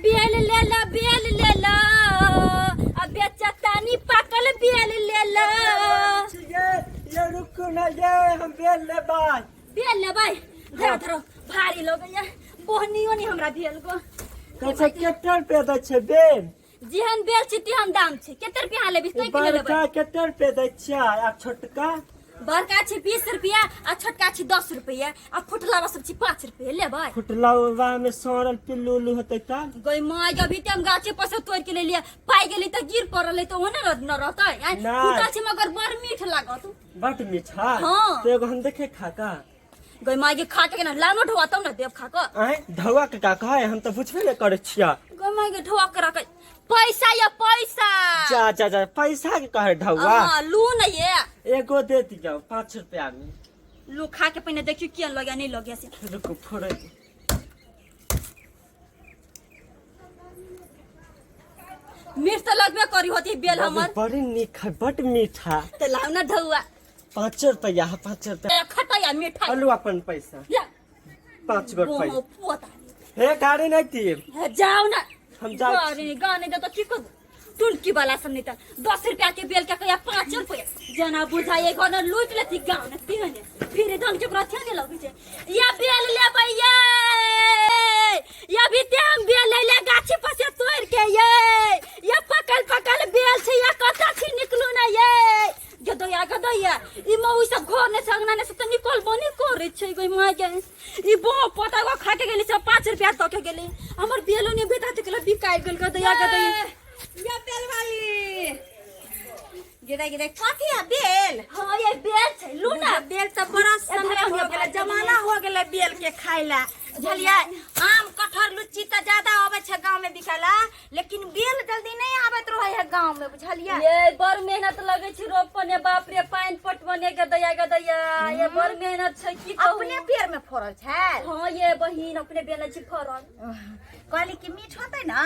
Bell ले ला अब बेचतानी पाकल बेल ले ला ये रुको ना ये हम बेल ले भाई धरो धरो भारी लोग ये बोहनियो नहीं हमरा बेल को कैसे केटर पे दै छै बेल जेहन बेल छी तेहन दाम छै केते रुपया लेबी तै किलो लेबै बड़का केटर पे दै छै आ छोटका बड़का छै 20 रुपया आ छोटका छै 10 रुपया आ फुटलावा सब छै 5 रुपया लेबै फुटलावा में सड़ल पिल्लू उल्लू होतै त गई माय अभी टाइम गाछे पर से तोड़ के ले लिया पाई गेली त गिर पड़ल त ओने न रहतै फुटा छै मगर बड़ मीठ लागत बड मीठा हाँ। तो एगो हम देखे खा का गई माय के खा के ना लानो ढोआ तब ना देव खा के आय धवा के का कहे हम तो बुझबे ने करे छिया गई माय के ढोआ के रख पैसा या पैसा जा पैसा के कहे ढवा हां लू न ये एगो दे दियो 5 रुपया में लू खा के पहले देखियो केन लगे नहीं लगे से रुको फोड़े मीठ तो लगबे करी होती बेल हमर बड़ी नीक है बड मीठा त लाव ना ढोआ 5 रुपया 5 रुपया खटाया मीठा अलू अपन पैसा या 5 गो पैसा पोता हे गाड़ी नहीं थी जाओ ना हम जाओ अरे गाने दे तो की को टुनकी वाला सब नहीं त 10 रुपया के बेल के कया 5 रुपया जना बुझाए घर लूट लेती गांव ने तीने फिर ढंग से प्रथ्या नहीं लगी छे या बेल ले भैया या भी हम बेल ले गाछी पर से तोड़ के ये पकल बेल छे या कता छी निकलू ना ये गदया ई मऊ सब घर ने संगना ने सब त निकल बनी करे छे गई माय के ई बो पता को खा के गेली सब 5 रुपया तो के गेली हमर बेलो ने बेटा त के बिकाय गेल गदया या बेल वाली गिरे काफी है बेल हां ये बेल छे लूना बेल तो बड़ा समय हो गेला जमाना हो गेला बेल के खाइला बुझलिए आम कटहर लुच्ची तो ज्यादा आवे छे गांव में बिकाला लेकिन बेल जल्दी नहीं आवत रहे है गांव में बुझलिए ये बड़ मेहनत लगे छी रोपने बाप रे पानी पटवने गदया ये बड़ मेहनत छे की अपने पेड़ में फरल छे हां ये बहिन अपने बेल छी फरल कहली कि मीठ होतै ना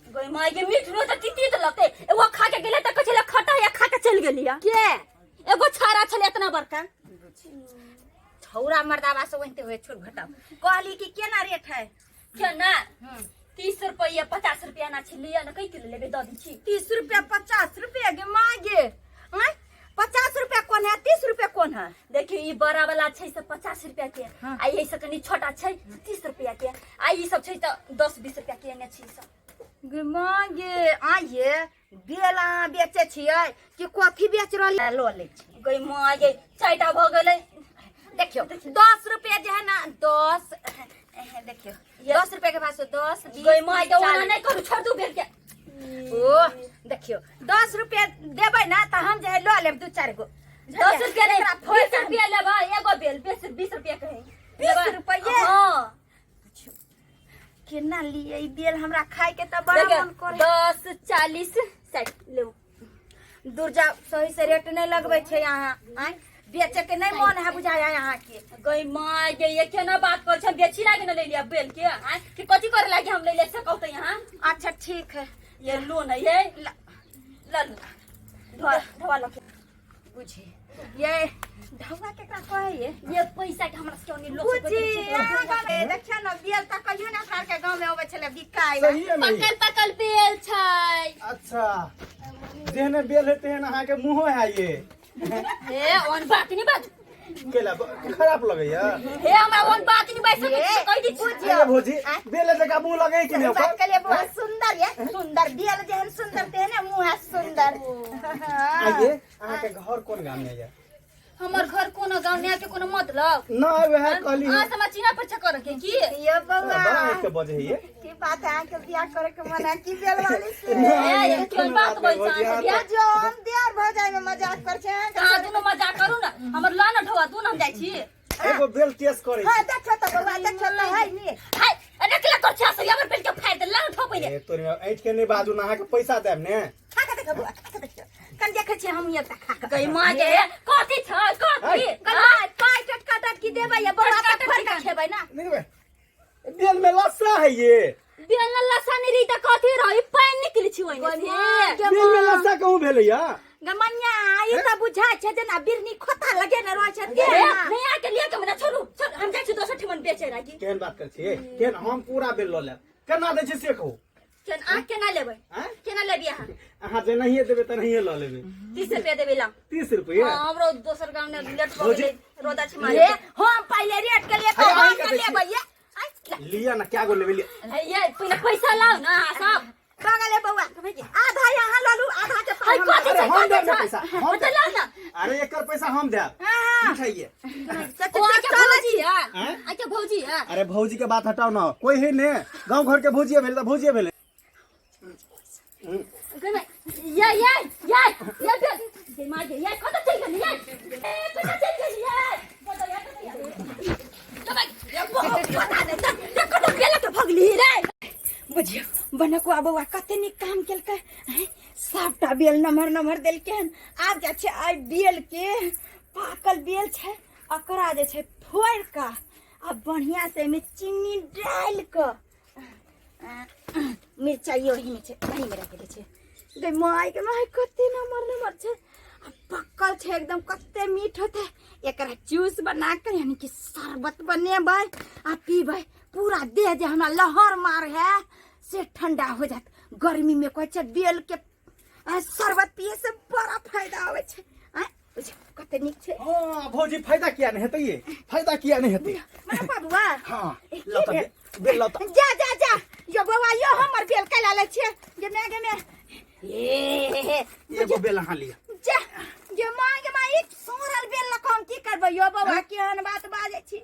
गई माय के मीठ रो त तिती त लगते एगो खा के गेले त कछले खटा या खा के चल गेलिया के एगो छारा छले इतना बड़का छौरा मर्दावा से वहिते हुए छोट घटा कहली कि केना रेट है केना 30 रुपया 50 रुपया ना छिलिया ना कई किलो लेबे द दी छी 30 रुपया 50 रुपया के मागे 50 रुपया कौन है 30 रुपया कौन है देखियो ई बड़ा वाला छै से 50 रुपया के आ यही से कनी छोटा छै 30 रुपया के आ ई सब छै त 10 20 रुपया के ने छी सब मागे आये बेला बेचे छियै कि कॉफी बेच रहल लो ले छी गई मागे चाइटा भ गेलै देखियो 10 रुपया जे है ना 10 देखियो 10 रुपया के पास 10 20 गई मागे वाला नहीं करू छोड़ दू बेल के ओ देखियो 10 रुपया देबै ना त हम जे है लो लेब 2-4 गो 10 रुपया नहीं 20 रुपया लेबा एगो बेल 20 रुपया कहे 20 रुपया हां केना लिए ई बेल हमरा खाए के त बड़ा मन करे 10 40 60 ले दूर जा सही से रेट नहीं लगबै छै यहाँ आय बेचे के नहीं मन है बुझाया यहाँ के गई माय गे ये केना बात कर छ बेची लागे न ले लिया बेल के आ कि कथि करे लागे हम ले ले सकौ त यहाँ अच्छा ठीक है ये लो न ये ल धवा लो बुझी ये ढवा के का कहे ये पैसा के हमरा से नहीं लो बुझी देखियो न बेल त कहियो ना सार के गांव में होवे छले बिकाय पकल बेल छै अच्छा जेहने बेल हेते हैं अहाँ के मुंह है ये हे ओन बात नहीं बात केला खराब लगैया हे हमरा ओन बात नहीं बात कह दी छी अरे भौजी बेल जका मुंह लगै कि नहीं बात के लिए बहुत सुंदर है सुंदर बेल जेहन सुंदर तेहने मुंह है सुंदर आइए अहाँ के घर कोन गांव में है हमर घर कोनो गांव ने के कोनो मतलब ना वह कहली हां समाचिना पर चक्कर के की ये बउआ बड़ा एक के बजे है की बात है के बियाह करे के मन है की बेल वाली से ए कोन बात बोल छ ये जो हम देर भ जाय में मजाक कर छै हां दुनो मजाक करू ना हमर ला ना ढवा दुनो हम जाय छी एगो बेल टेस्ट करे हां देखो त बउआ देखो त है नी हाय अनकला कर छ सब हमर बेल के फाड़ दे ला ठो पहिले ए तोरे ऐठ के नहीं बाजू ना अहाँ के पैसा देब ने खा के देखो बउआ खा के देखो कन देखे छी हम ये खा के गई मां के कथि छ कथि पाई टट की देबै ये बड़ा टट फड़ के खेबै ना नहीं बे बेल में लस्सा है ये बेल लसा नहीं रही त कथि रही पानी निकली छी ओइने से बेल में लस्सा कहूं भेलैया गमनिया ई त बुझा छै जेना बिरनी खोता लगे न रहै छै नहीं आके लिए के मना छोड़ू हम जाय छी दोसर ठिमन बेचे राखी केहन बात कर छी केहन हम पूरा बेल ल लेब केना दै छी से कहू केना लेबै हैं? केना लेबी अहाँ अहाँ जे नहीं देबे त नहीं ल लेबे 30 रुपया देबे ला 30 रुपया हाँ, हमरो दोसर गांव में लेट हो भौजी। गेलै रोदा छी रे मारे हम पहले रेट के लिए अरे, हम अहीं के के लिए भैया लिया ना क्या गो लेबे लिया ये पहले पैसा लाओ ना अहाँ सब बगले बउआ आधा यहाँ ललू आधा के हाय पास कथि अरे, छै हम कथि देब ना छै पैसा, हम तो लाओ ना अरे एकर पैसा हम देब हाँ। मिठाइए ओ आके भौजी है हैं? आके भौजी है अरे भौजी के बात हटाओ ना कोई है ने गांव घर के भौजिया भेल त भौजिया भेल गने ये दे मार दे ये कत चल गेली ये कत चल गेली ये तो भाई ये बहुत पता नहीं ये कत गेला के भगली रे बुझियो बनकुआ बउआ कते निक काम केलकै हैं सबटा बेल नमहर देलकै हन आब जा छै आई बेल के पाकल बेल छै एकरा जे छै फोड़ के आ बढ़िया से में चीनी डाल के मिरचाइयो ही में छै वही में रख दे छै गे माय कते नमहर छै आ पक्कल छै एकदम कते मीठ होते एकरा जूस बना के यानी कि शरबत बनेबै आ पीबै पूरा देह जे हमरा लहर मार है से ठंडा हो जात गर्मी में कोई छै बेल के शरबत पिए से बड़ा फायदा होवे छै कते निक छै हां भौजी फायदा किया नहीं हेतै ये फायदा किया नहीं हेतै मां बाबुआ हां लो त बेल लो त जा यो बउआ यो हमर बेल कैला ले छै गे मे एगो बेल अहाँ लिया जा गे मां एक सोरल बेल ल हम की करबै यो बउआ केहन बात बाजै छी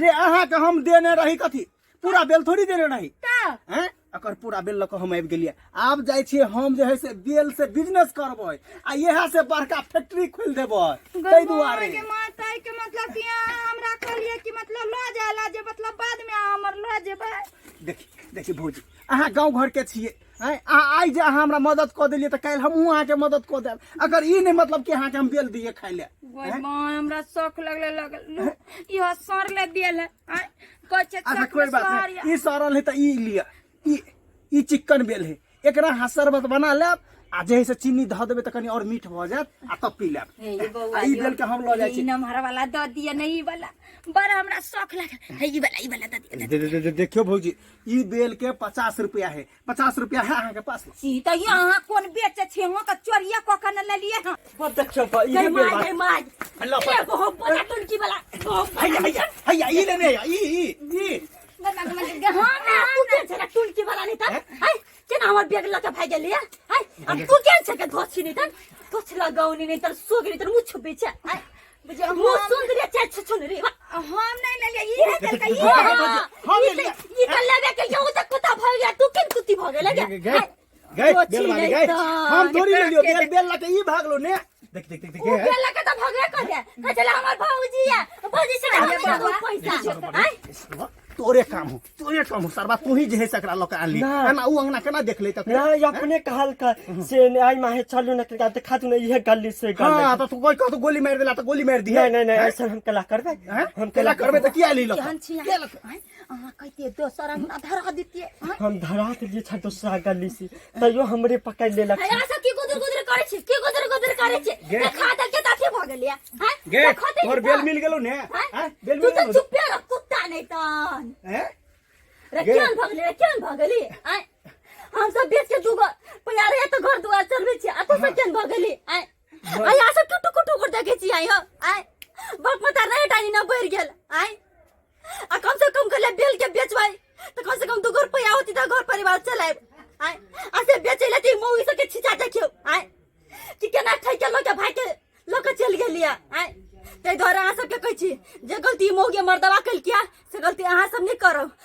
रे अहाँ के हम देने रही कथी पूरा बेल थोड़ी देने रही त हैं अकर पूरा बेल लक हम आबि गेलिए आब जाय छी हम जे है से बेल से बिजनेस करबै आ यहा से बड़का फैक्ट्री खोल देबै तै दुआरे के माता के मतलब कि हमरा कहलिए कि मतलब ल जाला जे मतलब बाद में हमर ल जेबै देखी भौजी अहाँ गांव घर के छिए हैं आई जे अहाँ हमरा मदद क देलिए त काल हमहू अहाँ के मदद क देब अगर ई नहीं मतलब कि अहाँ के हम बेल दिए खाइ ले मां हमरा शौक लगल यो सरले बेल है कोचे अच्छा कोई बात नहीं ई सरल है त ई लिया ई चिकन बेल है एकरा हाँ शरबत बना लेब आ जे है से चीनी ध देबे त कनी और मीठ भ जात आ तब पी लेब ई बेल के हम ल जाय छी नमहर वाला द दिए नहीं वाला बड़ा हमरा शौक लगल है ई वाला द दिए देखियो भौजी ई बेल के 50 रुपया है 50 रुपया है अहाँ के पास ई त यहाँ कोन बेचे छे हो का चोरिया क के न ले लिए हां वो देखियो ई बेल मार अल्लाह ये बहुत बड़ा टुलकी वाला हैया ई लेने ई हाँ ना तू के छरा टुलकी वाला नहीं था हाय केना हमर बैग लके भाग गेली हाय अब तू के छ के धोछि नहीं था धोछ लगाउनी नहीं तर सोगरी तर मुछ बेचे हाय बुझे मु सुंदर छ छ रे हम नहीं ले लिए ई है के ई त लेबे के यौ त कुत्ता भ गया तू केन कुत्ती भ गेले गए बेल वाली गए हम थोड़ी ले लियो बेल लके ई भागलो ने देख बेल लके त भगे कर दे चला हमर भौजी है भौजी से पैसा हाय तोरे काम हो सरबा तू ही जे है सकरा लक आली ना उ अंगना केना देख ले त ना अपने कहल का से आई माहे चलू न के देखा तू ये गली से गली हां तो तू कोई कह तो गोली मार देला तो गोली मार दी नहीं ऐसा हम कला करबे हम केला करबे त किया ली लक केहन छी अहाँ कहतिए दोसर अंगना धरा देतिए हम धरा के जे छ दूसरा गली से तयो हमरे पकड़ लेलक है ऐसा की गुदर करे छी की गुदर करे छी देखा त के ताती भ गेलिया हां गे तोर बेल मिल गेलो ने हां बेल तू मिल तो चुप रह कुत्ता नहीं तन हैं रे केन भगली आय हम सब बेच के दुगो प्यार है तो घर दुआर चलबे छी आ तो केन भगली आय आय आ सब टुटु कर देखे छी आय हो आय बाप पता नहीं टानी ना बढ़ गेल आय आ कम से कम के बेल के बेचबै तो कम से कम 2 रुपया होती त घर परिवार चलाए आय आ से बेचैले ती मौगी से के छिचा देखियो आय कि केना खाइ के लोग भाई के लोग चल गेलिया आय ते द्वारा अहाँ सबके कहै छी जे गलती मौगी मर्दवा कल किया से गलती अहाँ सब नहीं करो